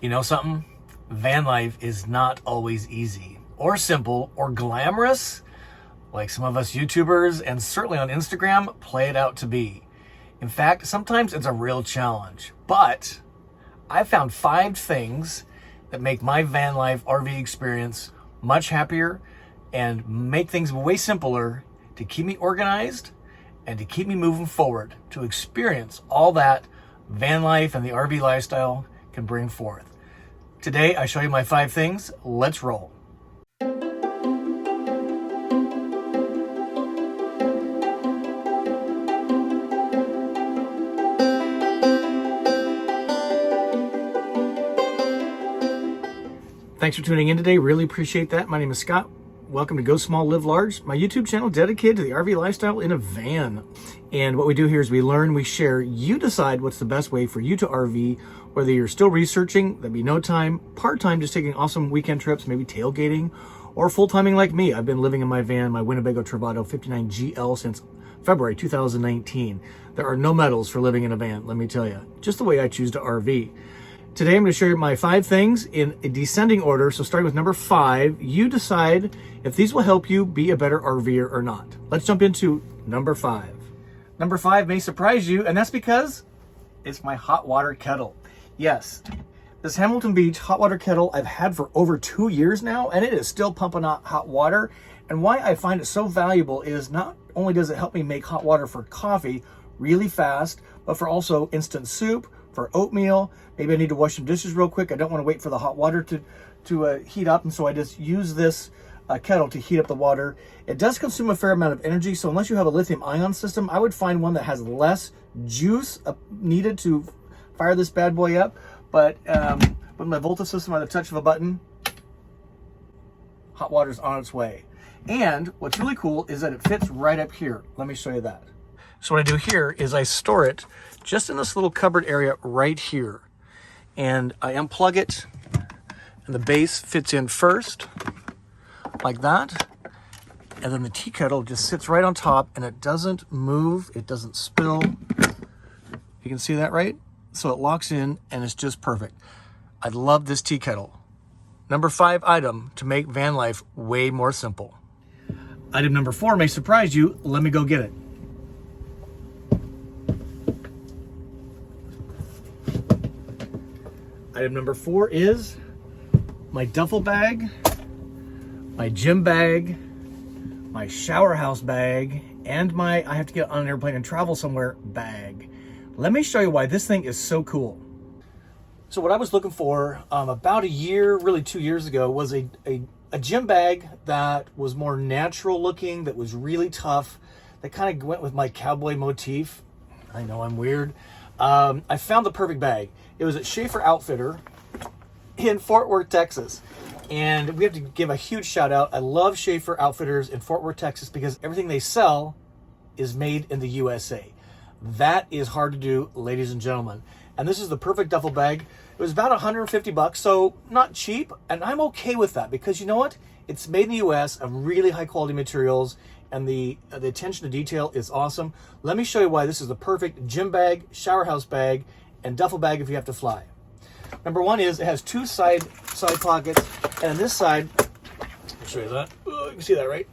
You know something? Van life is not always easy or simple or glamorous like some of us YouTubers and certainly on Instagram play it out to be. In fact, sometimes it's a real challenge, but I found 5 things that make my van life RV experience much happier and make things way simpler to keep me organized and to keep me moving forward to experience all that van life and the RV lifestyle can bring forth. Today, I show you my 5 things. Let's roll. Thanks for tuning in today. Really appreciate that. My name is Scott. Welcome to Go Small, Live Large, my YouTube channel dedicated to the RV lifestyle in a van. And what we do here is we learn, we share, you decide what's the best way for you to RV, whether you're still researching, that'd be no time, part-time, just taking awesome weekend trips, maybe tailgating, or full-timing like me. I've been living in my van, my Winnebago Travato 59 GL since February 2019. There are no medals for living in a van, let me tell you. Just the way I choose to RV. Today I'm going to share my 5 things in a descending order. So starting with number 5, you decide if these will help you be a better RVer or not. Let's jump into number 5. Number 5 may surprise you, and that's because it's my hot water kettle. Yes, this Hamilton Beach hot water kettle I've had for over 2 years now, and it is still pumping out hot water. And why I find it so valuable is not only does it help me make hot water for coffee really fast, but for also instant soup, for oatmeal. Maybe I need to wash some dishes real quick. I don't want to wait for the hot water to heat up, and so I just use this kettle to heat up the water. It does consume a fair amount of energy, so unless you have a lithium ion system, I would find one that has less juice needed to fire this bad boy up. But with my Volta system, at the touch of a button, hot water's on its way. And what's really cool is that it fits right up here. Let me show you that. So what I do here is I store it just in this little cupboard area right here. And I unplug it, and the base fits in first, like that. And then the tea kettle just sits right on top, and it doesn't move, it doesn't spill. You can see that, right? So it locks in, and it's just perfect. I love this tea kettle. Number 5 item to make van life way more simple. Item number 4 may surprise you. Let me go get it. Item number 4 is my duffel bag, my gym bag, my shower house bag, and my I have to get on an airplane and travel somewhere bag. Let me show you why this thing is so cool. So what I was looking for about a year, really 2 years ago, was a gym bag that was more natural looking, that was really tough, that kind of went with my cowboy motif. I know I'm weird. I found the perfect bag. It was at Schaefer Outfitter in Fort Worth, Texas. And we have to give a huge shout out. I love Schaefer Outfitters in Fort Worth, Texas, because everything they sell is made in the USA. That is hard to do, ladies and gentlemen. And this is the perfect duffel bag. It was about $150, so not cheap. And I'm okay with that because you know what? It's made in the US of really high quality materials, and the attention to detail is awesome. Let me show you why this is the perfect gym bag, shower house bag, and duffel bag if you have to fly. Number 1 is it has 2 side pockets, and on this side, I'll show you that. Oh, you can see that, right?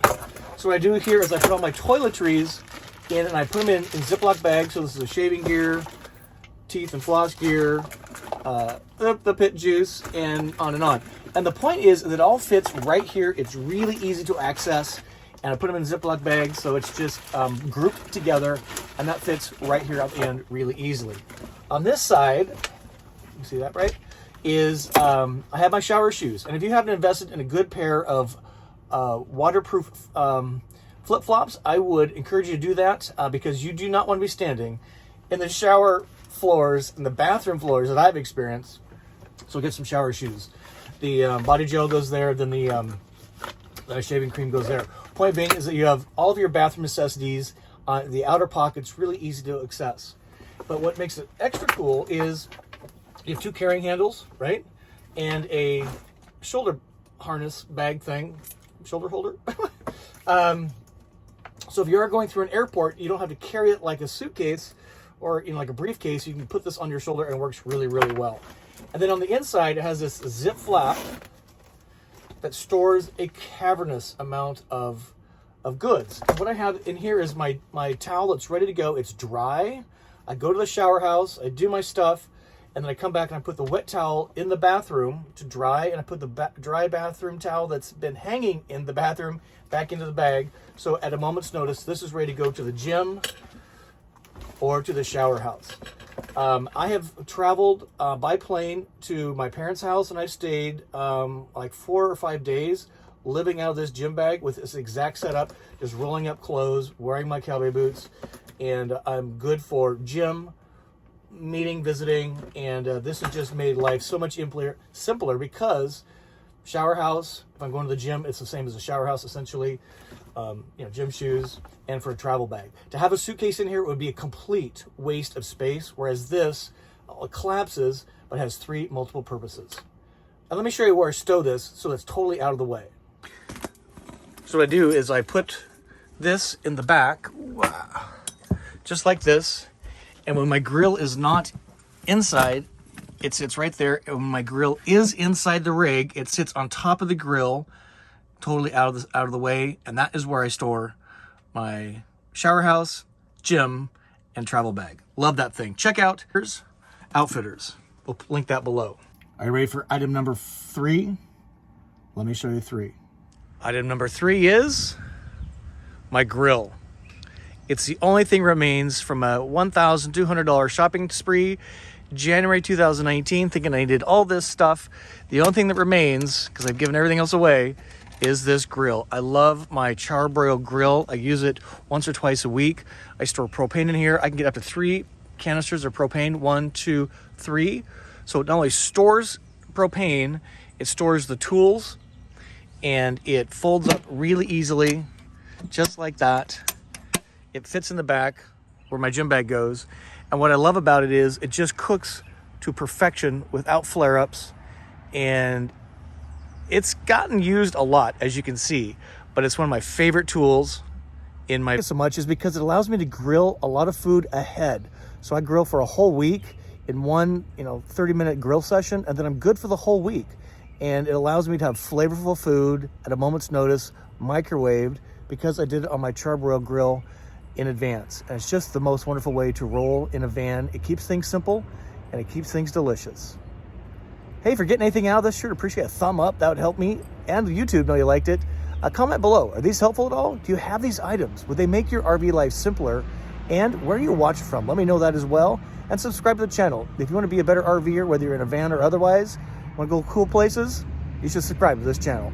So what I do here is I put all my toiletries in, and I put them in Ziploc bags. So this is a shaving gear, teeth and floss gear, the pit juice, and on and on. And the point is that it all fits right here. It's really easy to access. And I put them in Ziploc bags, so it's just grouped together, and that fits right here at the end really easily. On this side, you see that, right, is I have my shower shoes. And if you haven't invested in a good pair of waterproof flip-flops, I would encourage you to do that because you do not want to be standing in the shower floors and the bathroom floors that I've experienced. So get some shower shoes. The body gel goes there, then the shaving cream goes there. Point being is that you have all of your bathroom necessities. The outer pocket's really easy to access. But what makes it extra cool is you have 2 carrying handles, right? And a shoulder harness bag thing, shoulder holder. So if you are going through an airport, you don't have to carry it like a suitcase or like a briefcase. You can put this on your shoulder and it works really, really well. And then on the inside, it has this zip flap that stores a cavernous amount of goods. And what I have in here is my towel that's ready to go. It's dry. I go to the shower house, I do my stuff, and then I come back and I put the wet towel in the bathroom to dry, and I put the dry bathroom towel that's been hanging in the bathroom back into the bag. So at a moment's notice, this is ready to go to the gym or to the shower house. I have traveled by plane to my parents' house, and I stayed like 4 or 5 days living out of this gym bag with this exact setup, just rolling up clothes, wearing my cowboy boots, and I'm good for gym, meeting, visiting, and this has just made life so much simpler because shower house, if I'm going to the gym, it's the same as a shower house essentially. Gym shoes, and for a travel bag. To have a suitcase in here would be a complete waste of space, whereas this collapses but has 3 multiple purposes. And let me show you where I stow this so it's totally out of the way. So what I do is I put this in the back, just like this, and when my grill is not inside, it sits right there, and when my grill is inside the rig, it sits on top of the grill, totally out of the way, and that is where I store my shower house, gym, and travel bag. Love that thing. Check out Outfitters. We'll link that below. Are you ready for item number 3? Let me show you 3. Item number 3 is my grill. It's the only thing remains from a $1,200 shopping spree, January 2019, thinking I needed all this stuff. The only thing that remains, because I've given everything else away, is this grill. I love my Char-broil grill. I use it once or twice a week. I store propane in here. I can get up to 3 canisters of propane, 1, 2, 3. So it not only stores propane, it stores the tools, and it folds up really easily, just like that. It fits in the back where my gym bag goes. And what I love about it is it just cooks to perfection without flare-ups, and it's gotten used a lot, as you can see, but it's one of my favorite tools in my... So much is because it allows me to grill a lot of food ahead. So I grill for a whole week in one, 30-minute grill session, and then I'm good for the whole week. And it allows me to have flavorful food at a moment's notice, microwaved, because I did it on my Char-broil grill in advance. And it's just the most wonderful way to roll in a van. It keeps things simple, and it keeps things delicious. Hey, if you're getting anything out of this, sure to appreciate a thumb up. That would help me and YouTube know you liked it. Comment below. Are these helpful at all? Do you have these items? Would they make your RV life simpler? And where are you watching from? Let me know that as well. And subscribe to the channel. If you want to be a better RVer, whether you're in a van or otherwise, want to go cool places, you should subscribe to this channel.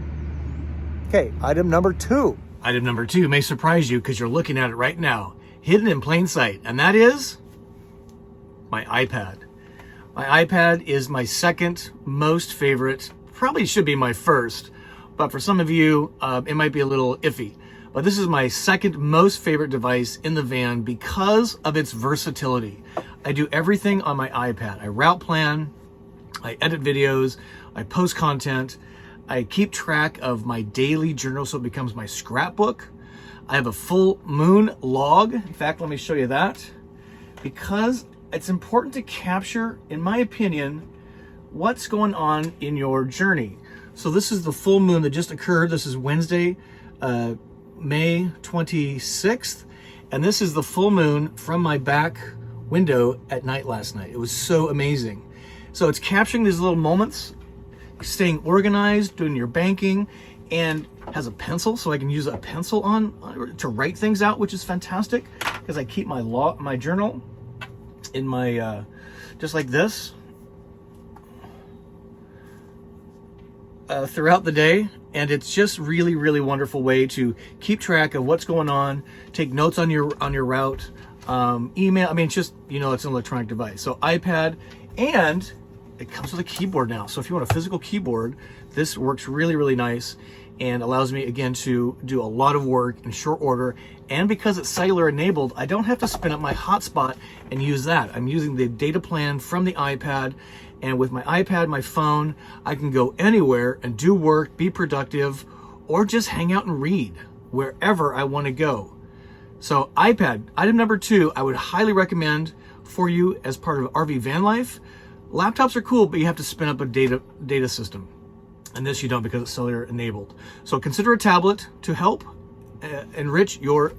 Okay, item number 2. Item number 2 may surprise you because you're looking at it right now, hidden in plain sight, and that is my iPad. My iPad is my second most favorite, probably should be my first, but for some of you, it might be a little iffy. But this is my second most favorite device in the van because of its versatility. I do everything on my iPad. I route plan, I edit videos, I post content, I keep track of my daily journal so it becomes my scrapbook. I have a full moon log. In fact, let me show you that. Because it's important to capture, in my opinion, what's going on in your journey. So this is the full moon that just occurred. This is Wednesday, May 26th. And this is the full moon from my back window at night last night. It was so amazing. So it's capturing these little moments, staying organized, doing your banking, and has a pencil, so I can use a pencil to write things out, which is fantastic because I keep my journal in my, just like this, throughout the day. And it's just really, really wonderful way to keep track of what's going on, take notes on your route, email. I mean, it's just, it's an electronic device. So iPad, and it comes with a keyboard now. So if you want a physical keyboard, this works really, really nice and allows me, again, to do a lot of work in short order. And because it's cellular enabled, I don't have to spin up my hotspot and use that. I'm using the data plan from the iPad. And with my iPad, my phone, I can go anywhere and do work, be productive, or just hang out and read wherever I want to go. So iPad, item number 2, I would highly recommend for you as part of RV van life. Laptops are cool, but you have to spin up a data system. And this you don't because it's cellular enabled. So consider a tablet to help enrich your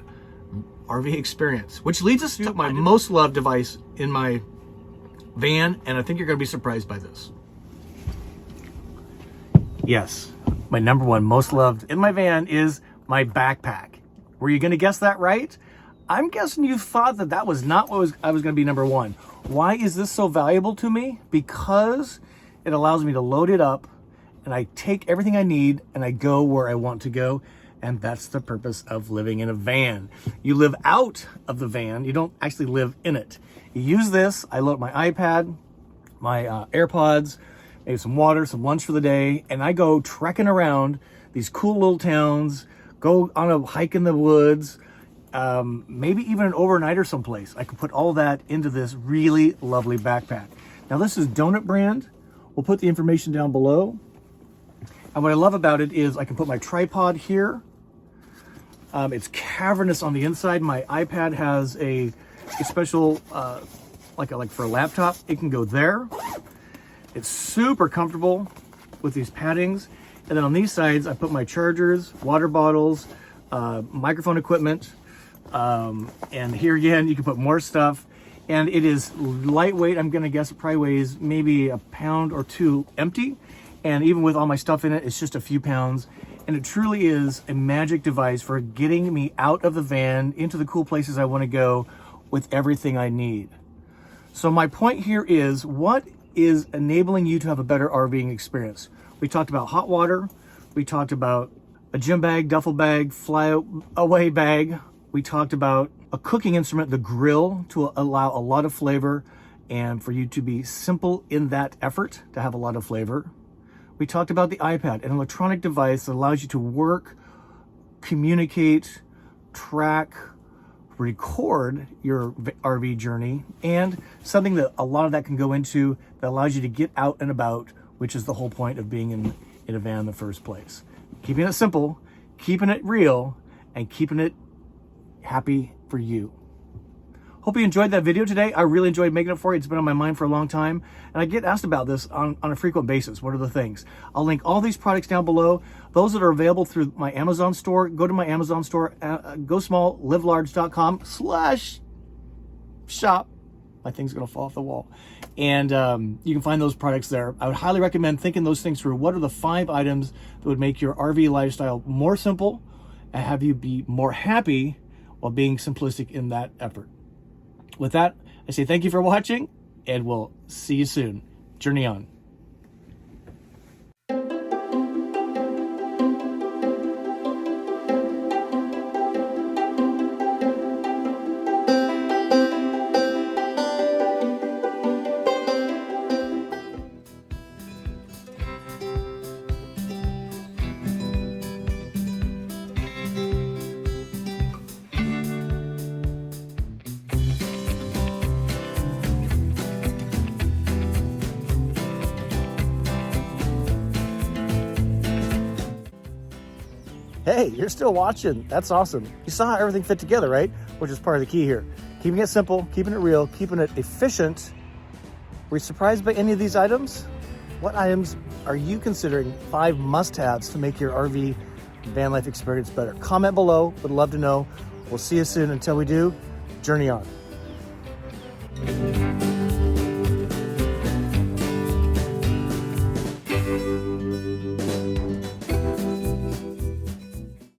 RV experience, which leads us to my most loved device in my van, and I think you're going to be surprised by this. Yes, my number one most loved in my van is my backpack. Were you going to guess that right? I'm guessing you thought that that was not what I was going to be number one. Why is this so valuable to me? Because it allows me to load it up, and I take everything I need and I go where I want to go. And that's the purpose of living in a van. You live out of the van. You don't actually live in it. You use this. I load my iPad, my AirPods, maybe some water, some lunch for the day. And I go trekking around these cool little towns, go on a hike in the woods, maybe even an overnighter someplace. I can put all that into this really lovely backpack. Now this is Donut brand. We'll put the information down below. And what I love about it is I can put my tripod here. It's cavernous on the inside. My iPad has a special, like for a laptop, it can go there. It's super comfortable with these paddings. And then on these sides, I put my chargers, water bottles, microphone equipment. And here again, you can put more stuff. And it is lightweight. I'm gonna guess it probably weighs maybe a pound or two empty. And even with all my stuff in it, it's just a few pounds. And it truly is a magic device for getting me out of the van into the cool places I want to go with everything I need. So my point here is, what is enabling you to have a better RVing experience? We talked about hot water. We talked about a gym bag, duffel bag, fly away bag. We talked about a cooking instrument, the grill, to allow a lot of flavor and for you to be simple in that effort to have a lot of flavor. We talked about the iPad, an electronic device that allows you to work, communicate, track, record your RV journey, and something that a lot of that can go into that allows you to get out and about, which is the whole point of being in a van in the first place. Keeping it simple, keeping it real, and keeping it happy for you. Hope you enjoyed that video today. I really enjoyed making it for you. It's been on my mind for a long time. And I get asked about this on a frequent basis. What are the things? I'll link all these products down below. Those that are available through my Amazon store, go to my Amazon store, GoSmallLiveLarge.com/shop. My thing's gonna fall off the wall. And you can find those products there. I would highly recommend thinking those things through. What are the 5 items that would make your RV lifestyle more simple and have you be more happy while being simplistic in that effort? With that, I say thank you for watching, and we'll see you soon. Journey on. Hey, you're still watching. That's awesome. You saw how everything fit together, right? Which is part of the key here. Keeping it simple, keeping it real, keeping it efficient. Were you surprised by any of these items? What items are you considering 5 must-haves to make your RV van life experience better? Comment below. Would love to know. We'll see you soon. Until we do, journey on.